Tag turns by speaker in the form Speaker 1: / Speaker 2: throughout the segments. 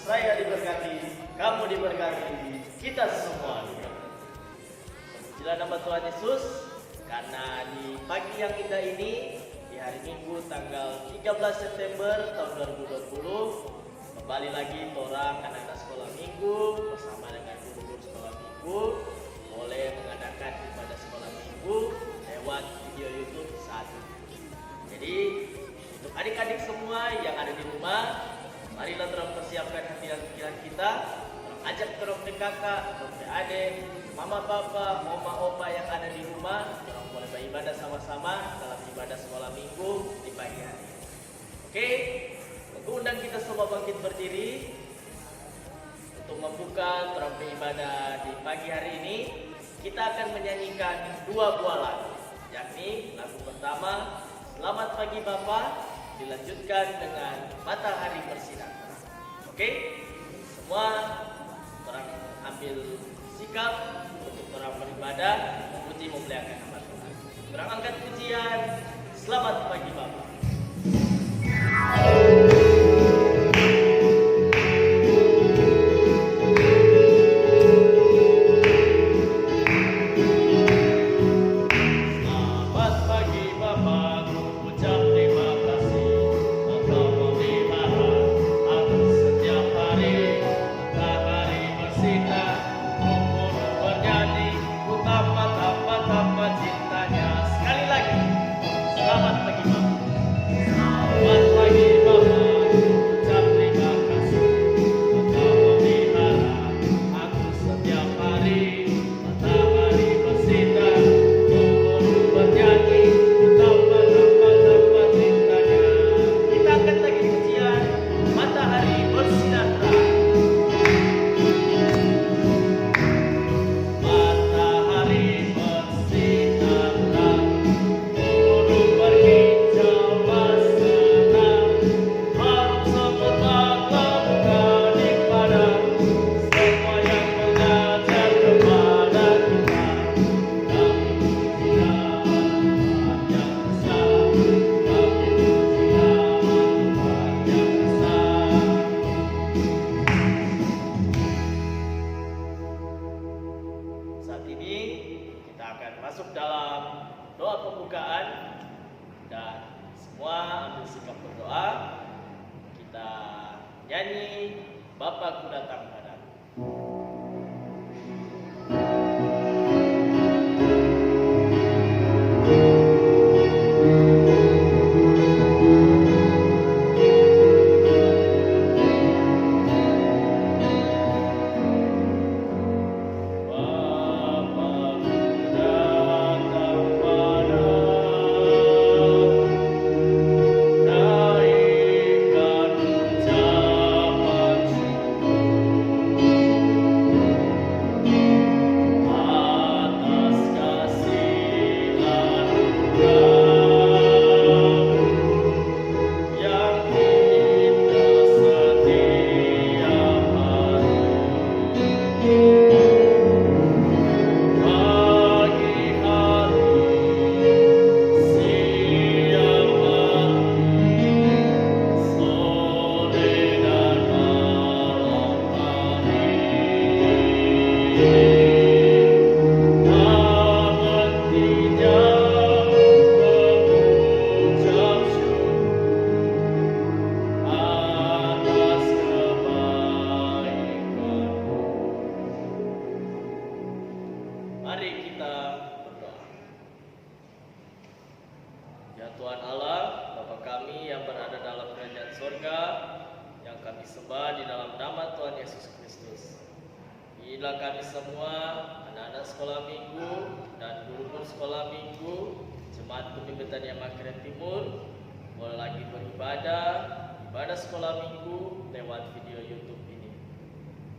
Speaker 1: saya diberkati, kamu diberkati, kita semua diberkati. Pujilah nama Tuhan Yesus, karena di pagi yang indah ini, di hari Minggu tanggal 13 September tahun 2020, kembali lagi orang anak-anak sekolah minggu bersama dengan guru-guru sekolah minggu boleh mengadakan ibadah sekolah minggu lewat video YouTube saat ini. Jadi untuk adik-adik semua yang ada di rumah, marilah terus persiapkan hati dan pikiran kita, ajak terus kakak, terus adik, mama papa, oma opa yang ada di rumah, terus boleh beribadah sama-sama dalam ibadah sekolah minggu di pagi hari. Oke, aku undang kita semua bangkit berdiri untuk membuka terus beribadah di pagi hari ini. Kita akan menyanyikan dua buah lagu, yakni lagu pertama Selamat Pagi Bapa, dilanjutkan dengan Matahari Bersinar. Oke, semua orang ambil sikap untuk orang beribadah, memuji memuliakan nama Tuhan. Orang angkat pujian Selamat Pagi Bapa.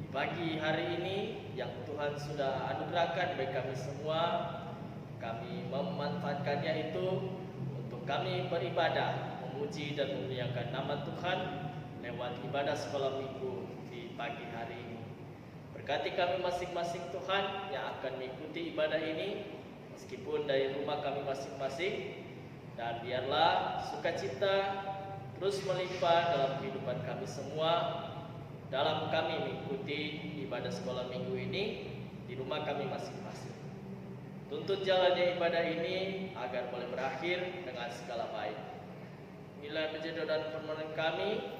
Speaker 1: Pagi hari ini yang Tuhan sudah anugerahkan bagi kami semua, kami memanfaatkannya itu untuk kami beribadah, memuji dan memuliakan nama Tuhan lewat ibadah sekolah minggu di pagi hari ini. Berkati kami masing-masing Tuhan yang akan mengikuti ibadah ini, meskipun dari rumah kami masing-masing, dan biarlah sukacita terus melimpah dalam kehidupan kami semua. dalam kami mengikuti ibadah sekolah minggu ini di rumah kami masing-masing. Tuntun jalannya ibadah ini agar boleh berakhir dengan segala baik. Inilah menjadi doa dan permohonan kami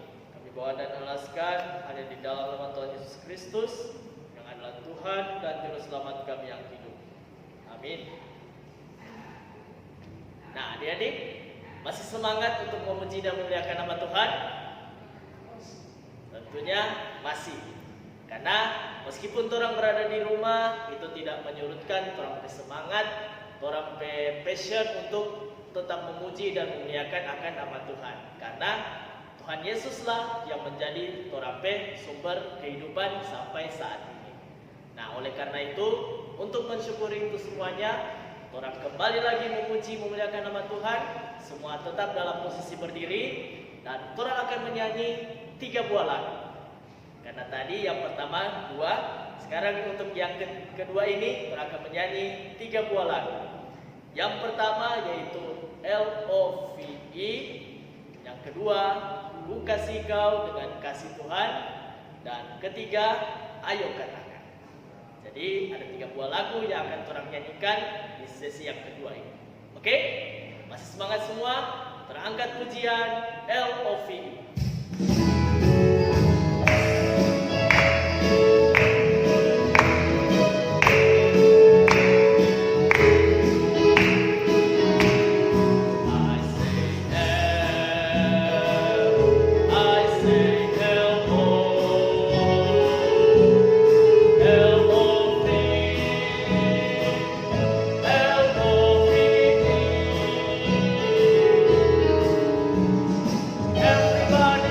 Speaker 1: bawa dan alaskan hanya di dalam nama Tuhan Yesus Kristus yang adalah Tuhan dan Juru Selamat kami yang hidup. Amin. Nah, adik-adik, masih semangat untuk memuji dan memuliakan nama Tuhan? Tentunya masih. Karena meskipun orang berada di rumah, itu tidak menyurutkan orang bersemangat, orang passion untuk tetap memuji dan memuliakan akan nama Tuhan. Karena Tuhan Yesuslah yang menjadi torape sumber kehidupan sampai saat ini. Nah, oleh karena itu, untuk mensyukuri itu semuanya, orang kembali lagi memuji memuliakan nama Tuhan. Semua tetap dalam posisi berdiri dan orang akan menyanyi 3 buah lagu. Karena tadi yang pertama 2, sekarang untuk yang kedua ini orang akan menyanyi 3 buah lagu. Yang pertama yaitu LOVE, yang kedua Ku kasih kau dengan kasih Tuhan, dan ketiga ayo katakan. Jadi ada 3 buah lagu yang akan orang nyanyikan di sesi yang kedua ini. Oke? Masih semangat semua? Terangkat pujian LOVE.
Speaker 2: Everybody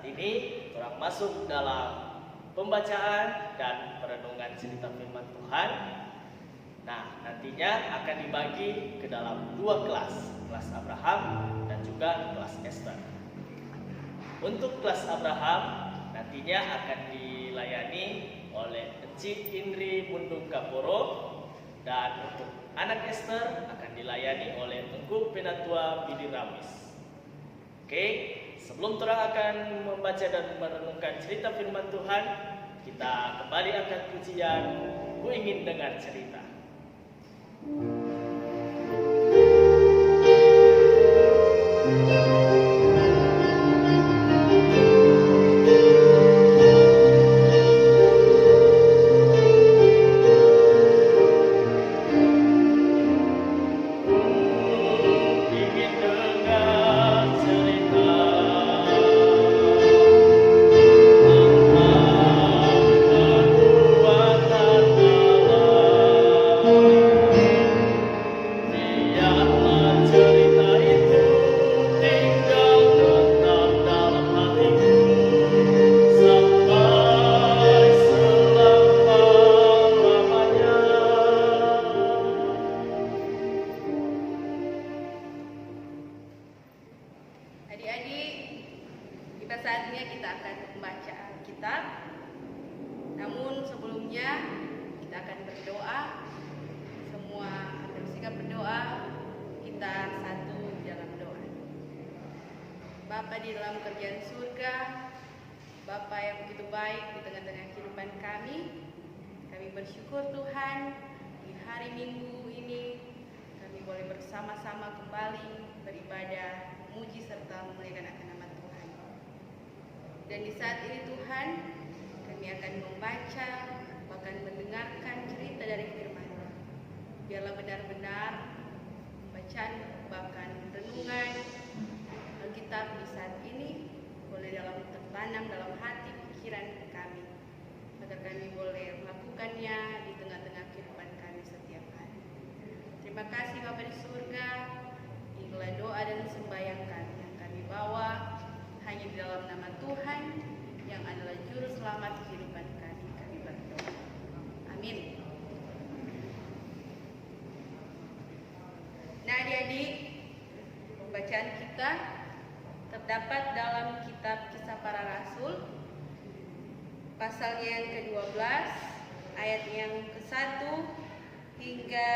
Speaker 1: ini orang masuk dalam pembacaan dan perenungan cerita firman Tuhan. Nah, nantinya akan dibagi ke dalam dua kelas, kelas Abraham dan juga kelas Esther. Untuk kelas Abraham nantinya akan dilayani oleh Encik Indri Mundung Kaporo, dan untuk anak Esther akan dilayani oleh Tengku Penatua Bidi Ramis. Oke, sebelum Torah akan membaca dan merenungkan cerita firman Tuhan, kita kembali angkat pujian Ku Ingin Dengar Cerita.
Speaker 2: Bapa di dalam kerajaan surga, Bapa yang begitu baik di tengah-tengah kehidupan kami bersyukur Tuhan di hari Minggu ini kami boleh bersama-sama kembali beribadah, memuji serta memuliakan akan nama Tuhan. Dan di saat ini Tuhan, kami akan membaca bahkan mendengarkan cerita dari firman-Mu. Biarlah benar-benar bacaan bahkan renungan Alkitab di saat ini boleh tertanam dalam hati pikiran kami, agar kami boleh melakukannya di tengah-tengah kehidupan kami setiap hari. Terima kasih Bapa di surga, inilah doa dan sembahyang kami yang kami bawa hanya di dalam nama Tuhan yang adalah juru selamat kehidupan kami. Kami berdoa. Amin. Nah adik-adik, pembacaan kita terdapat dalam kitab Kisah Para Rasul, pasalnya yang ke-12, ayat yang ke-1 hingga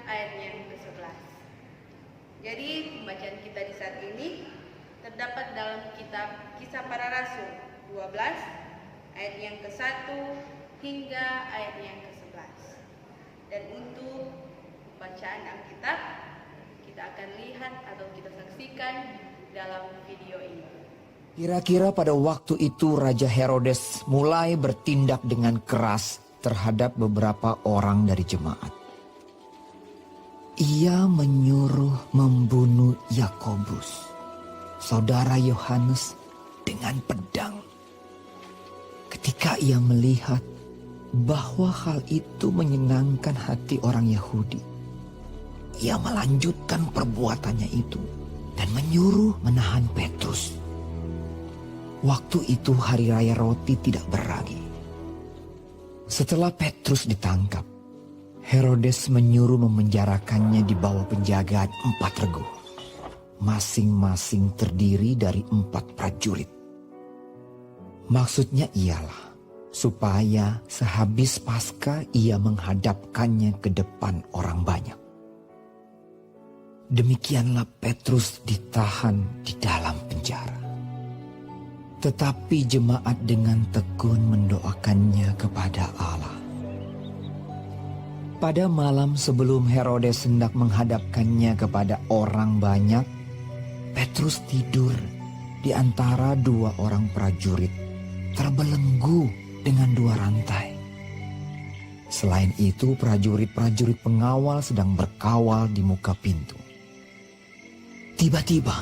Speaker 2: ayat yang ke-11. Jadi pembacaan kita di saat ini terdapat dalam kitab Kisah Para Rasul 12, ayat yang ke-1 hingga ayat yang ke-11. Dan untuk bacaan Alkitab, kita akan lihat atau kita saksikan dalam video ini.
Speaker 3: Kira-kira pada waktu itu Raja Herodes mulai bertindak dengan keras terhadap beberapa orang dari jemaat. Ia menyuruh membunuh Yakobus, saudara Yohanes, dengan pedang. Ketika ia melihat bahwa hal itu menyenangkan hati orang Yahudi, ia melanjutkan perbuatannya itu dan menyuruh menahan Petrus. Waktu itu hari raya roti tidak beragi. Setelah Petrus ditangkap, Herodes menyuruh memenjarakannya di bawah penjagaan 4 regu, masing-masing terdiri dari 4 prajurit. Maksudnya ialah supaya sehabis Paskah ia menghadapkannya ke depan orang banyak. Demikianlah Petrus ditahan di dalam penjara. Tetapi jemaat dengan tekun mendoakannya kepada Allah. Pada malam sebelum Herodes hendak menghadapkannya kepada orang banyak, Petrus tidur di antara 2 orang prajurit, terbelenggu dengan 2 rantai. Selain itu, prajurit-prajurit pengawal sedang berkawal di muka pintu. Tiba-tiba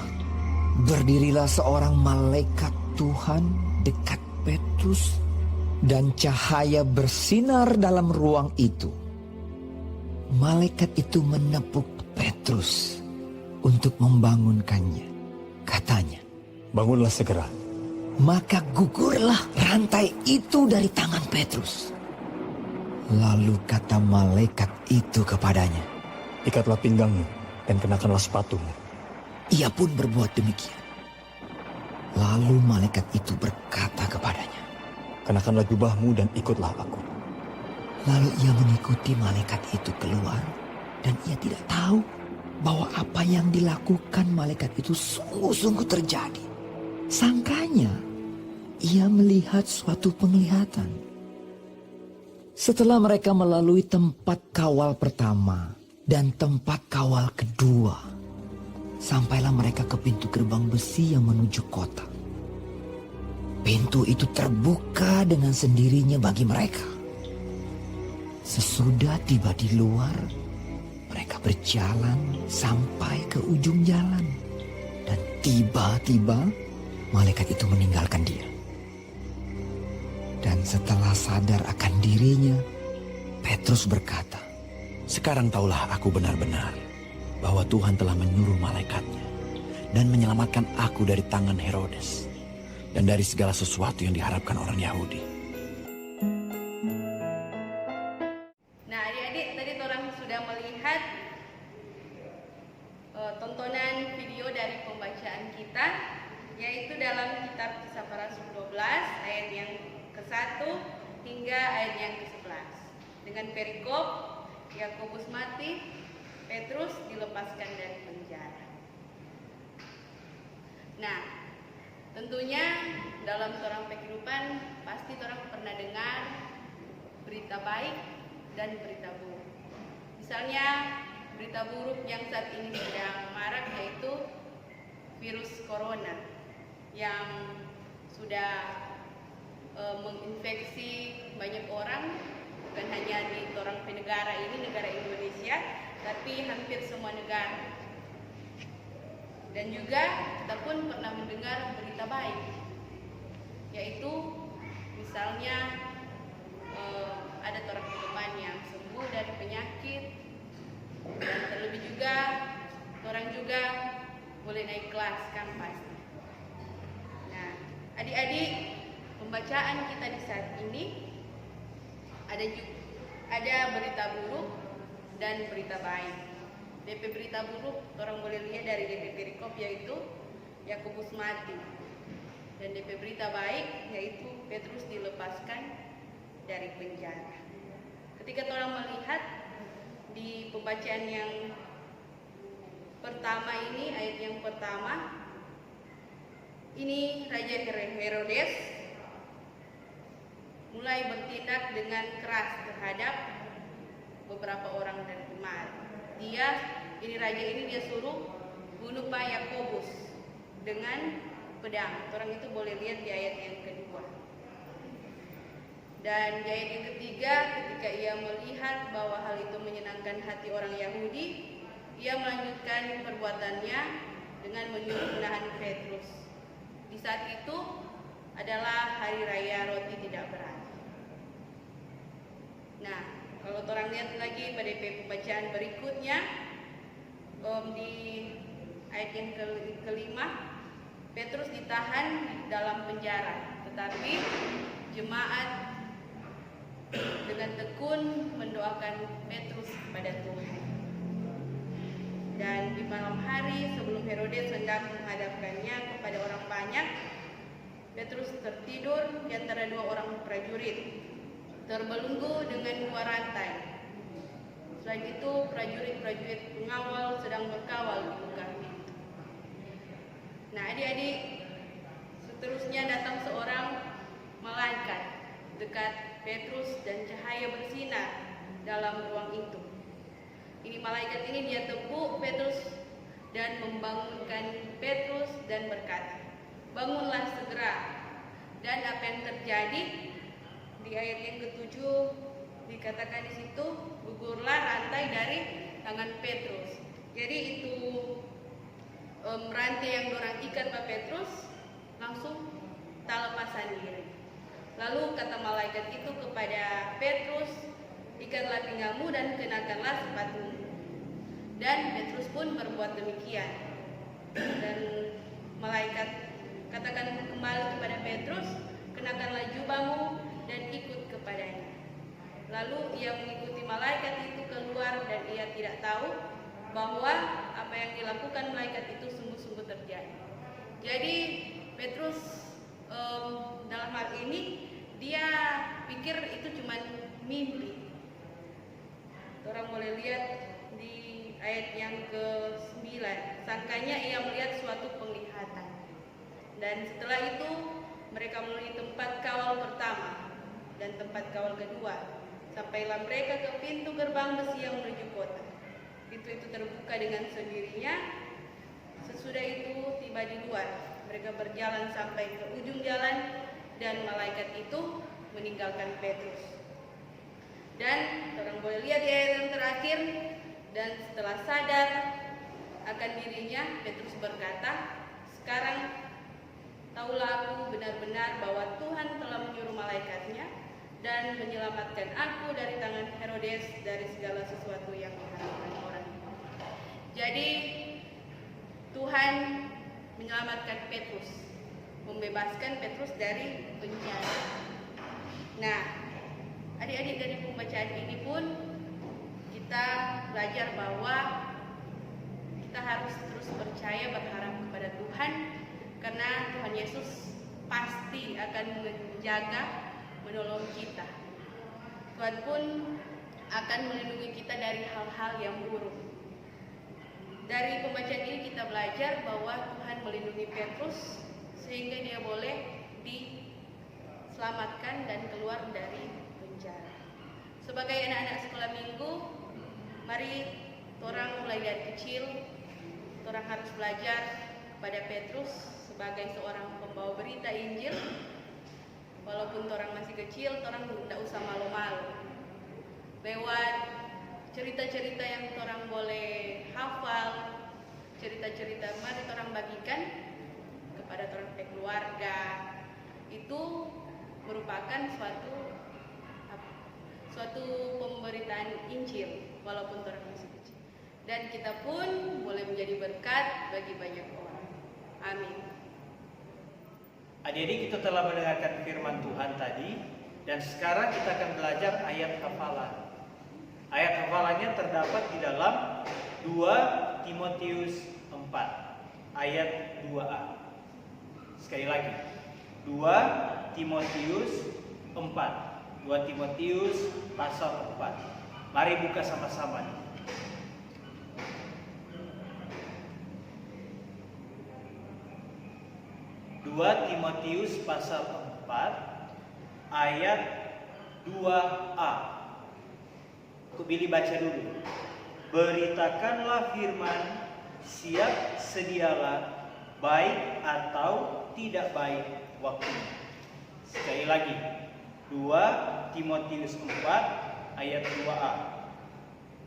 Speaker 3: berdirilah seorang malaikat Tuhan dekat Petrus dan cahaya bersinar dalam ruang itu. Malaikat itu menepuk Petrus untuk membangunkannya. Katanya,
Speaker 4: "Bangunlah segera,
Speaker 3: Maka gugurlah rantai itu dari tangan Petrus. Lalu kata malaikat itu kepadanya.
Speaker 4: Ikatlah pinggangmu dan kenakanlah sepatumu.
Speaker 3: Ia pun berbuat demikian. Lalu malaikat itu berkata kepadanya.
Speaker 4: Kenakanlah jubahmu dan ikutlah aku.
Speaker 3: Lalu ia mengikuti malaikat itu keluar. Dan ia tidak tahu bahwa apa yang dilakukan malaikat itu sungguh-sungguh terjadi. Sangkanya ia melihat suatu penglihatan. Setelah mereka melalui tempat kawal pertama dan tempat kawal kedua, sampailah mereka ke pintu gerbang besi yang menuju kota. Pintu itu terbuka dengan sendirinya bagi mereka. Sesudah tiba di luar, mereka berjalan sampai ke ujung jalan. Dan tiba-tiba malaikat itu meninggalkan dia. Dan setelah sadar akan dirinya, Petrus berkata,
Speaker 4: Sekarang taulah aku benar-benar bahwa Tuhan telah menyuruh malaikatnya dan menyelamatkan aku dari tangan Herodes dan dari segala sesuatu yang diharapkan orang Yahudi.
Speaker 2: Nah, adik-adik, tadi orang sudah melihat tontonan video dari pembacaan kita, yaitu dalam kitab Kisah Para Rasul 12 ayat yang ke-1 hingga ayat yang ke-11. Dengan perikop Yakobus mati, Petrus dilepaskan dari penjara. Nah, tentunya dalam seorang kehidupan pasti orang pernah dengar berita baik dan berita buruk. Misalnya berita buruk yang saat ini sedang marak yaitu virus corona yang sudah menginfeksi banyak orang, bukan hanya di orang negara ini, negara Indonesia, tapi hampir semua negara. Dan juga kita pun pernah mendengar berita baik, yaitu misalnya ada orang teman yang sembuh dari penyakit, dan terlebih juga orang juga boleh naik kelas kan pasti. Nah, adik-adik, pembacaan kita di saat ini ada berita buruk dan berita baik. DP berita buruk orang boleh lihat dari DP perikop yaitu Yakobus mati. Dan DP berita baik yaitu Petrus dilepaskan dari penjara. Ketika orang melihat di pembacaan yang pertama ini, ayat yang pertama, ini Raja Herodes mulai bertindak dengan keras terhadap beberapa orang dan umat. Raja ini dia suruh bunuh Pak Yakobus dengan pedang. Orang itu boleh lihat di ayat yang kedua. Dan di ayat yang ketiga, ketika ia melihat bahwa hal itu menyenangkan hati orang Yahudi, ia melanjutkan perbuatannya dengan menyuruh menahan Petrus. Di saat itu adalah hari raya roti tidak berarti. Nah, kalau orang lihat lagi pada pembacaan berikutnya, di ayat yang kelima, Petrus ditahan di dalam penjara, tetapi jemaat dengan tekun mendoakan Petrus kepada Tuhan. Dan di malam hari sebelum Herodes hendak menghadapkannya kepada orang banyak, Petrus tertidur di antara dua orang prajurit, terbelenggu dengan dua rantai. Selain itu, prajurit-prajurit pengawal sedang berkawal di muka pintu. Nah, adik-adik, seterusnya datang seorang malaikat dekat Petrus dan cahaya bersinar dalam ruang itu. Ini malaikat ini dia tepuk Petrus dan membangunkan Petrus dan berkata, "Bangunlah segera." Dan apa yang terjadi di ayat yang ke-7 dikatakan di situ, gugurlah rantai dari tangan Petrus. Jadi itu rantai yang dorang ikat Pak Petrus langsung tak lepasan diri. Lalu kata malaikat itu kepada Petrus, ikatlah pinggangmu dan kenakanlah sepatumu. Dan Petrus pun berbuat demikian. Dan malaikat Katakan kembali kepada Petrus, kenakanlah jubahmu dan ikut kepadanya. Lalu ia mengikuti malaikat itu keluar dan ia tidak tahu bahwa apa yang dilakukan malaikat itu sungguh-sungguh terjadi. Jadi Petrus dalam hal ini dia pikir itu cuma mimpi. Orang boleh lihat di ayat yang ke-9. Sangkanya ia melihat suatu penglihatan. Dan setelah itu mereka melalui tempat kawal pertama dan tempat kawal kedua. Sampailah mereka ke pintu gerbang besi yang menuju kota. Pintu itu terbuka dengan sendirinya. Sesudah itu tiba di luar. Mereka berjalan sampai ke ujung jalan dan malaikat itu meninggalkan Petrus. Dan orang boleh lihat di ayat yang terakhir, dan setelah sadar akan dirinya, Petrus berkata, sekarang tahulah aku benar-benar bahwa Tuhan telah menyuruh malaikatnya dan menyelamatkan aku dari tangan Herodes dari segala sesuatu yang diharapkan orang. Jadi Tuhan menyelamatkan Petrus, membebaskan Petrus dari penjara. Nah, adik-adik dari pembacaan ini pun kita belajar bahwa kita harus terus percaya, berharap kepada Tuhan, karena Tuhan Yesus pasti akan menjaga, menolong kita. Tuhan pun akan melindungi kita dari hal-hal yang buruk. Dari pembacaan ini kita belajar bahwa Tuhan melindungi Petrus sehingga dia boleh diselamatkan dan keluar dari penjara. Sebagai anak-anak sekolah minggu, mari orang mulai dari kecil, orang harus belajar pada Petrus sebagai seorang pembawa berita Injil. Walaupun orang masih kecil, orang tidak usah malu-malu. Lewat cerita-cerita yang orang boleh hafal, cerita-cerita mari orang bagikan kepada orang keluarga. Itu merupakan suatu pemberitaan Injil walaupun orang masih kecil. Dan kita pun boleh menjadi berkat bagi banyak orang. Amin.
Speaker 1: Adik-adik, kita telah mendengarkan firman Tuhan tadi, dan sekarang kita akan belajar ayat hafalan. Ayat hafalannya terdapat di dalam 2 Timotius 4 ayat 2a. Sekali lagi, 2 Timotius 4. 2 Timotius pasal 4. Mari buka sama-sama. Timotius pasal 4 ayat 2a. Aku pilih baca dulu. Beritakanlah firman, siap sedialah, baik atau tidak baik waktunya. Sekali lagi, 2 Timotius 4 ayat 2a.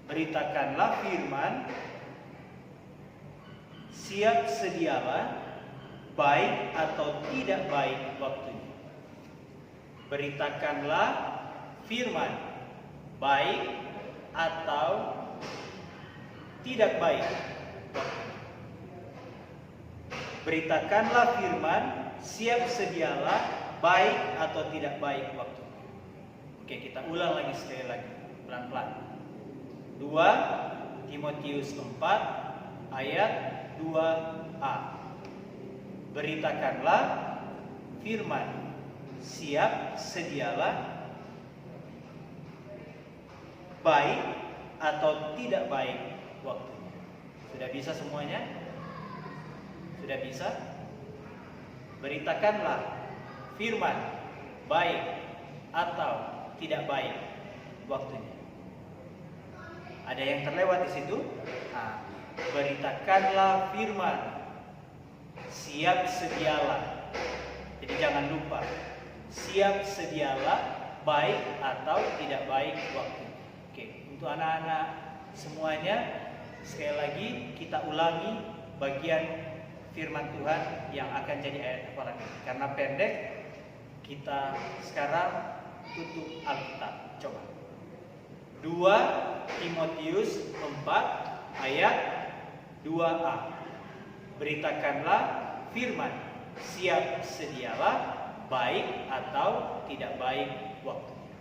Speaker 1: Beritakanlah firman, siap sedialah, baik atau tidak baik waktunya. Beritakanlah firman, baik atau tidak baik waktunya. Beritakanlah firman, siap sedialah, baik atau tidak baik waktunya. Oke, kita ulang lagi sekali lagi, pelan-pelan. 2 Timotius 4 ayat 2a. Beritakanlah firman, siap sedialah, baik atau tidak baik waktunya. Sudah bisa semuanya? Sudah bisa? Beritakanlah firman, baik atau tidak baik waktunya. Ada yang terlewat di situ? Nah, beritakanlah firman, siap sedialah. Jadi jangan lupa, siap sedialah, baik atau tidak baik waktunya. Oke, untuk anak-anak semuanya, sekali lagi kita ulangi bagian firman Tuhan yang akan jadi ayat hafalan ini. Karena pendek, kita sekarang tutup Alkitab. Coba. 2 Timotius 4 ayat 2a. Beritakanlah firman,
Speaker 5: siap sedialah, baik atau tidak baik waktunya.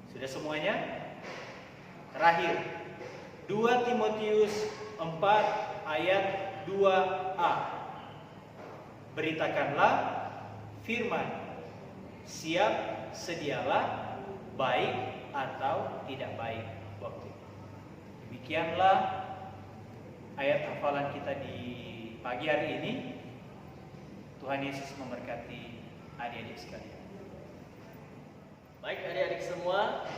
Speaker 5: Sudah semuanya? Terakhir, 2 Timotius 4 ayat 2a. Beritakanlah firman, siap sedialah, baik atau tidak baik waktunya. Demikianlah ayat hafalan kita di pagi hari ini. Tuhan Yesus memberkati adik-adik sekalian.
Speaker 1: Baik adik-adik semua,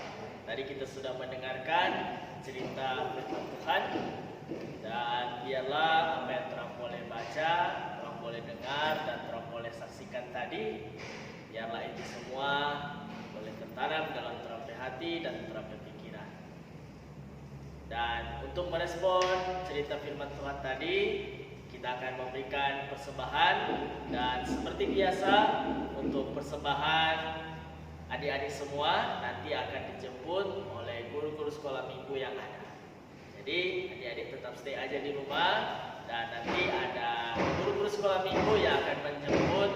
Speaker 1: tadi kita sudah mendengarkan cerita firman Tuhan. Dan biarlah apa yang terang boleh baca, terang boleh dengar, dan terang boleh saksikan tadi, biarlah itu semua boleh tertanam dalam terang hati dan terang pikiran. Dan untuk merespon cerita firman Tuhan tadi, kita akan memberikan persembahan. Dan seperti biasa, untuk persembahan adik-adik semua nanti akan dijemput oleh guru-guru sekolah minggu yang ada. Jadi adik-adik tetap stay aja di rumah, dan nanti ada guru-guru sekolah minggu yang akan menjemput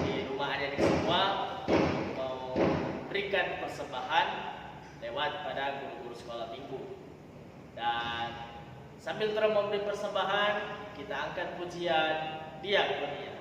Speaker 1: di rumah adik-adik semua untuk memberikan persembahan lewat pada guru-guru sekolah minggu. Dan sambil terus memberi persembahan, kita angkat pujian diakonia.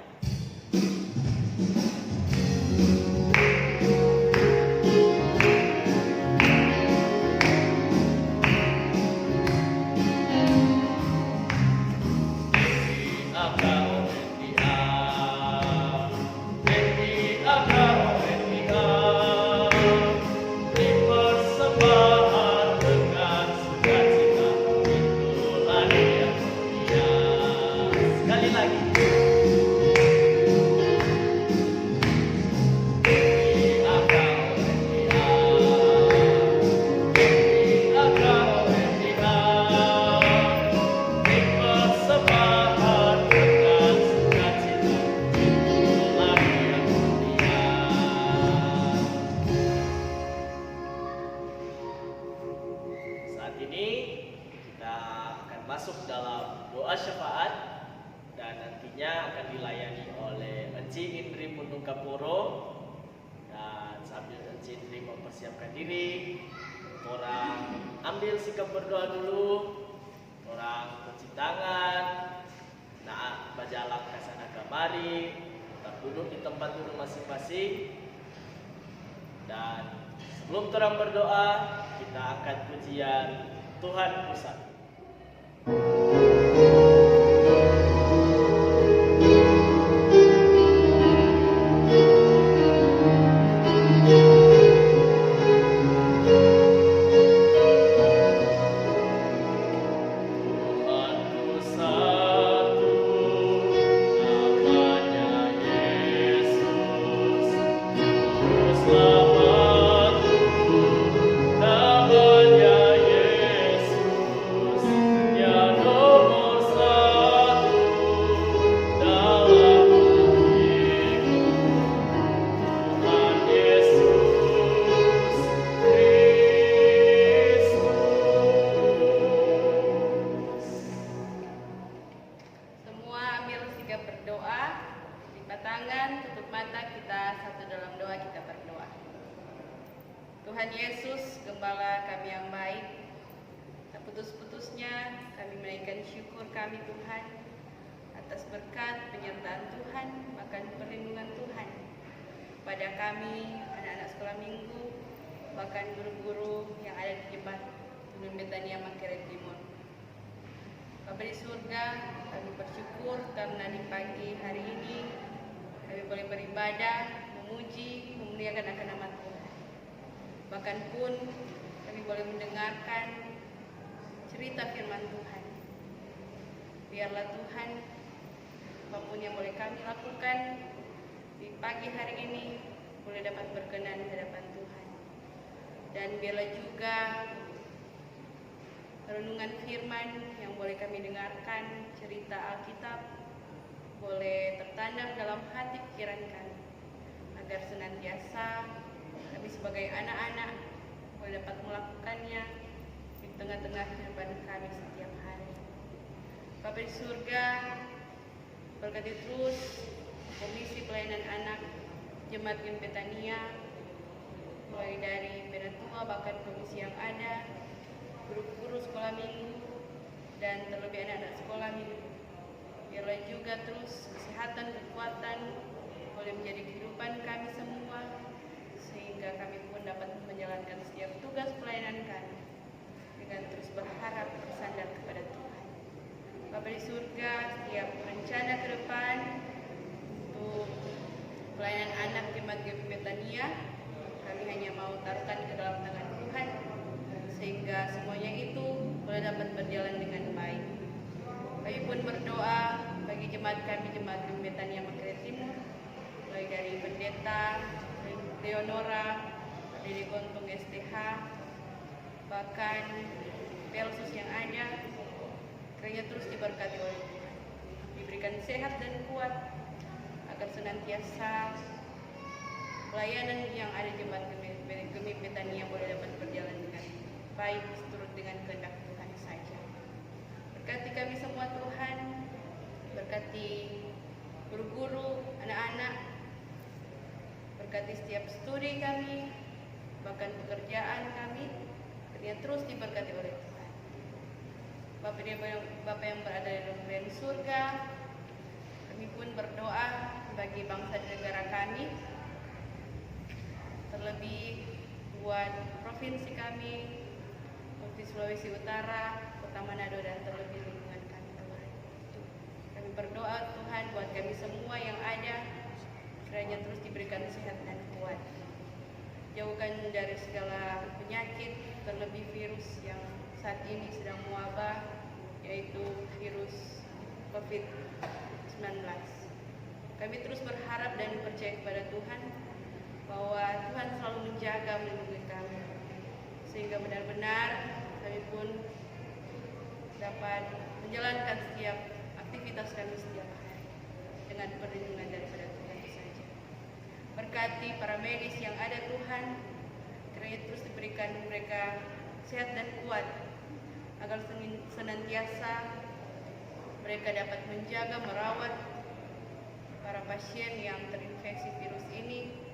Speaker 1: Mempersiapkan diri, orang ambil sikap berdoa dulu, orang cuci tangan, nah berjalan ke sana kemari, tetap duduk di tempat duduk masing-masing. Dan sebelum terang berdoa, kita angkat pujian Tuhan Pusat.
Speaker 2: Tuhan Yesus, Gembala kami yang baik, tak putus-putusnya kami menaikkan syukur kami Tuhan atas berkat penyertaan Tuhan, bahkan perlindungan Tuhan pada kami, anak-anak sekolah minggu, bahkan guru-guru yang ada di Jemaat Gunung Betania Manggarai Timur. Bapa di surga, kami bersyukur karena di pagi hari ini kami boleh beribadah, memuji, memuliakan akan nama Tuhan. Bahkan pun kami boleh mendengarkan cerita firman Tuhan. Biarlah Tuhan, apapun yang boleh kami lakukan di pagi hari ini boleh dapat berkenan di hadapan Tuhan. Dan biarlah juga renungan firman yang boleh kami dengarkan, cerita Alkitab, boleh tertanam dalam hati pikiran kami, agar senantiasa kami sebagai anak-anak boleh dapat melakukannya di tengah-tengah kehidupan kami setiap hari. Bapa di surga, Berkati terus Komisi Pelayanan Anak Jemaat Gem Betania, mulai dari penatua bahkan komisi yang ada, guru-guru sekolah minggu, dan terlebih anak-anak sekolah minggu. Biarlah juga terus kesehatan, kekuatan boleh menjadi kehidupan kami semua, sehingga kami pun dapat menjalankan setiap tugas pelayanan kami dengan terus berharap bersandar kepada Tuhan. Bapa di surga, setiap rencana ke depan untuk pelayanan anak Jemaat GP Betania, kami hanya mau taruhkan ke dalam tangan Tuhan, sehingga semuanya itu boleh dapat berjalan dengan baik. Kami pun berdoa bagi jemaat kami, Jemaat GP Betania Manggarai Timur, mulai dari Pendeta Leonora, Pendeta Gontong STH, bahkan Pelsus yang ada, kiranya terus diberkati oleh Tuhan, diberikan sehat dan kuat, agar senantiasa pelayanan yang ada Jemaat Gemi Betania boleh dapat berjalan dengan baik, seturut dengan kehendak Tuhan saja. Berkati kami semua Tuhan, berkati guru-guru, anak-anak, berkati setiap studi kami, bahkan pekerjaan kami, yang terus diberkati oleh Tuhan. Bapa yang berada di dalam surga, kami pun berdoa bagi bangsa dan negara kami, terlebih buat provinsi kami, Provinsi Sulawesi Utara, Kota Manado, dan terlebih lingkungan kami Tuhan. Kami berdoa Tuhan buat kami semua yang ada, kiranya terus diberikan sehat dan kuat. Jauhkan dari segala penyakit, terlebih virus yang saat ini sedang mewabah, yaitu virus COVID-19. Kami terus berharap dan percaya kepada Tuhan bahwa Tuhan selalu menjaga, melindungi kami, sehingga benar-benar kami pun dapat menjalankan setiap aktivitas kami setiap hari dengan perlindungan daripada Tuhan saja. Berkati para medis yang ada Tuhan, kiranya terus diberikan mereka sehat dan kuat, agar senantiasa mereka dapat menjaga, merawat para pasien yang terinfeksi virus ini,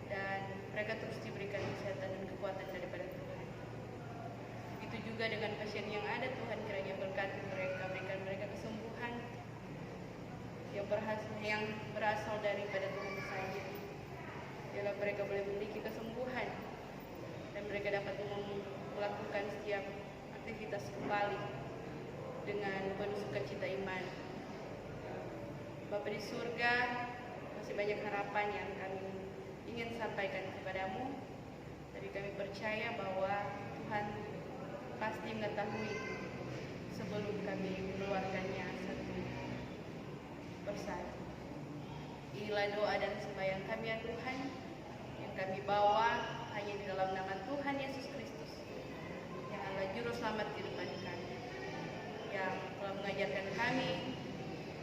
Speaker 2: dan mereka terus diberikan kesehatan dan kekuatan daripada Tuhan. Begitu juga dengan pasien yang ada Tuhan, kiranya berkati mereka, berikan mereka kesembuhan yang berasal daripada Tuhan saja. Biarlah mereka boleh memiliki kesembuhan dan mereka dapat melakukan setiap aktivitas kembali dengan penuh sukacita iman. Bapa di surga, masih banyak harapan yang kami ingin sampaikan kepadamu, tapi kami percaya bahwa Tuhan pasti mengetahui sebelum kami mengeluarkannya satu persatu. Inilah doa dan sembahyang kami ya Tuhan, yang kami bawa hanya di dalam nama Tuhan Yesus Kristus, yang adalah juru selamat kehidupan kami, yang telah mengajarkan kami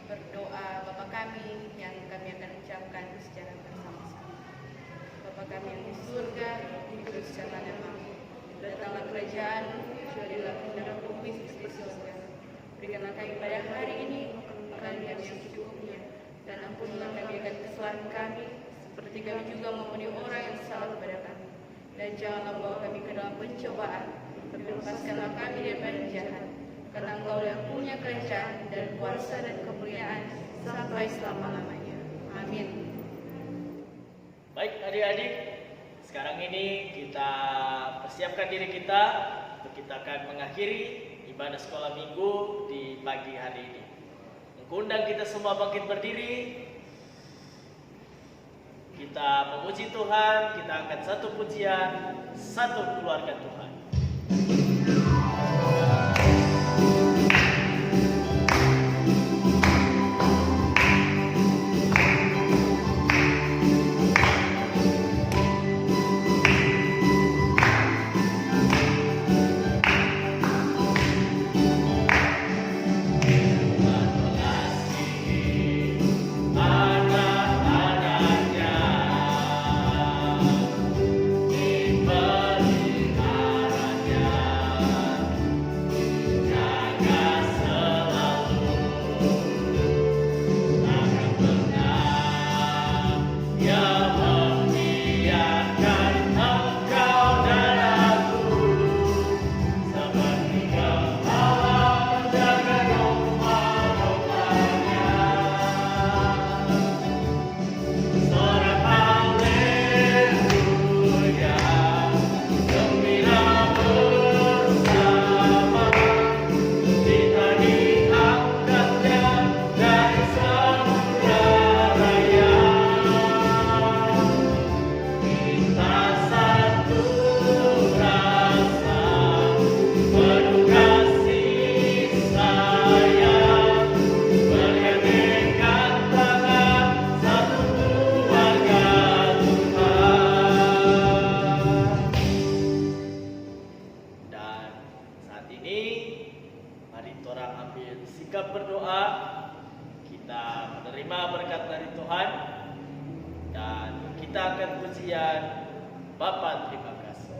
Speaker 2: berdoa Bapa kami yang kami akan ucapkan secara bersama-sama. Bapa kami yang di surga, dikuduskanlah namamu, datanglah kerajaan-Mu, jadilah kehendakmu bumi seperti di surga. Berikanlah kami pada hari ini makanan kami yang secukupnya, dan ampunilah kami akan kesalahan kami, seperti kami juga mengampuni orang yang salah kepada kami. Dan janganlah bawa kami ke dalam pencobaan, tapi lepaskanlah kami daripada jahat. Karena Engkau yang punya kerajaan dan kuasa dan kemuliaan sampai selama-lamanya. Amin.
Speaker 1: Baik adik-adik, sekarang ini kita persiapkan diri kita untuk kita akan mengakhiri ibadah sekolah minggu di pagi hari ini. Mengundang kita semua bangkit berdiri. Kita memuji Tuhan, kita angkat satu pujian, satu keluarga Tuhan.
Speaker 6: Anak-anaknya diberikan
Speaker 1: kita akan pujian Bapa terima kasih.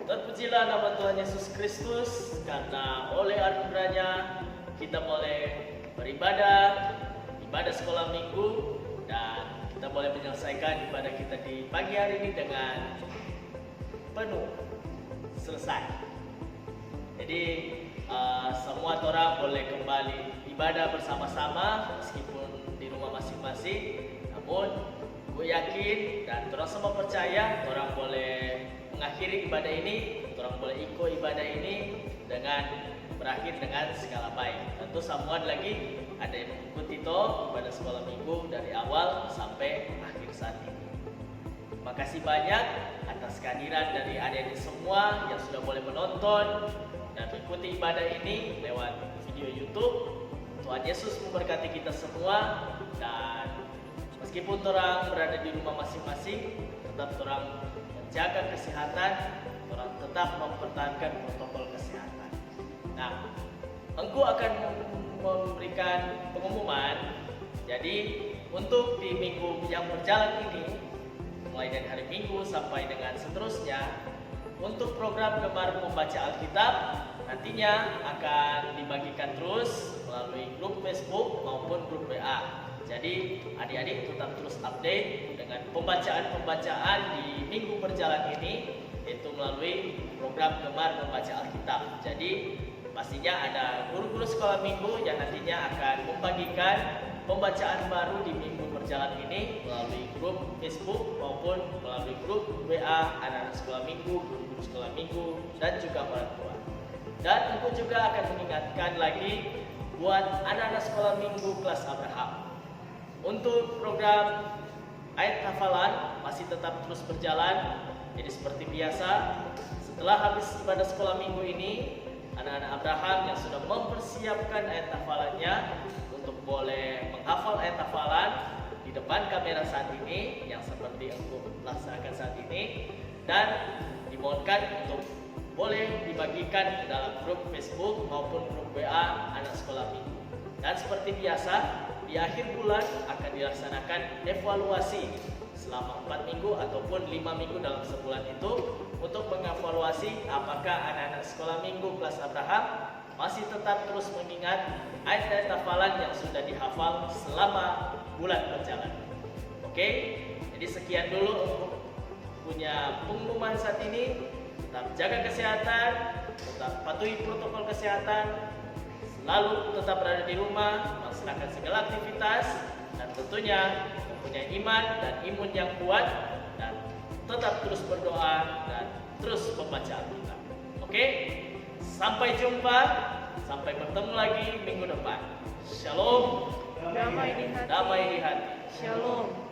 Speaker 1: Terpujilah nama Tuhan Yesus Kristus, karena oleh anugerahnya kita boleh beribadah, ibadah sekolah minggu, dan kita boleh menyelesaikan ibadah kita di pagi hari ini dengan penuh, selesai. Jadi semua orang boleh kembali ibadah bersama-sama meskipun di rumah masing-masing. Namun gue yakin dan orang semua percaya orang boleh mengakhiri ibadah ini, orang boleh ikut ibadah ini dengan berakhir dengan segala baik. Tentu semua lagi ada yang mengikuti ibadah sekolah minggu dari awal sampai akhir saat ini. Terima kasih banyak atas kehadiran dari adik-adik semua yang sudah boleh menonton dan mengikuti ibadah ini lewat video YouTube. Tuhan Yesus memberkati kita semua, dan meskipun orang berada di rumah masing-masing, tetap orang menjaga kesehatan, orang tetap mempertahankan protokol kesehatan. Nah, engkau akan memberikan pengumuman. Jadi untuk di minggu yang berjalan ini, mulai dari hari Minggu sampai dengan seterusnya, untuk program Gemar Membaca Alkitab nantinya akan dibagikan terus melalui grup Facebook maupun grup WA. Jadi adik-adik tetap terus update dengan pembacaan-pembacaan di minggu berjalan ini, yaitu melalui program Gemar Membaca Alkitab. Jadi pastinya ada guru-guru sekolah minggu yang nantinya akan membagikan pembacaan baru di minggu berjalan ini melalui grup Facebook maupun melalui grup WA anak-anak sekolah minggu, guru-guru sekolah minggu, dan juga orang tua. Dan aku juga akan mengingatkan lagi buat anak-anak sekolah minggu kelas Abraham. Untuk program ayat hafalan masih tetap terus berjalan. Jadi seperti biasa, setelah habis ibadah sekolah minggu ini, anak-anak Abraham yang sudah mempersiapkan ayat hafalannya untuk boleh menghafal ayat hafalan di depan kamera saat ini, yang seperti aku laksanakan saat ini, dan dimohonkan untuk boleh dibagikan ke dalam grup Facebook maupun grup WA anak sekolah minggu. Dan seperti biasa, di akhir bulan akan dilaksanakan evaluasi selama 4 minggu ataupun 5 minggu dalam sebulan itu, untuk mengevaluasi apakah anak-anak sekolah minggu kelas Abraham masih tetap terus mengingat ayat-ayat hafalan yang sudah dihafal selama bulan berjalan. Oke, jadi sekian dulu untuk punya pengumuman saat ini. Tetap jaga kesehatan, tetap patuhi protokol kesehatan, selalu tetap berada di rumah, melaksanakan segala aktivitas, dan tentunya mempunyai iman dan imun yang kuat, dan tetap terus berdoa dan terus membaca Alkitab. Oke, sampai jumpa, sampai bertemu lagi minggu depan. Shalom,
Speaker 2: Damai di hati.
Speaker 1: damai di hati.
Speaker 2: Shalom.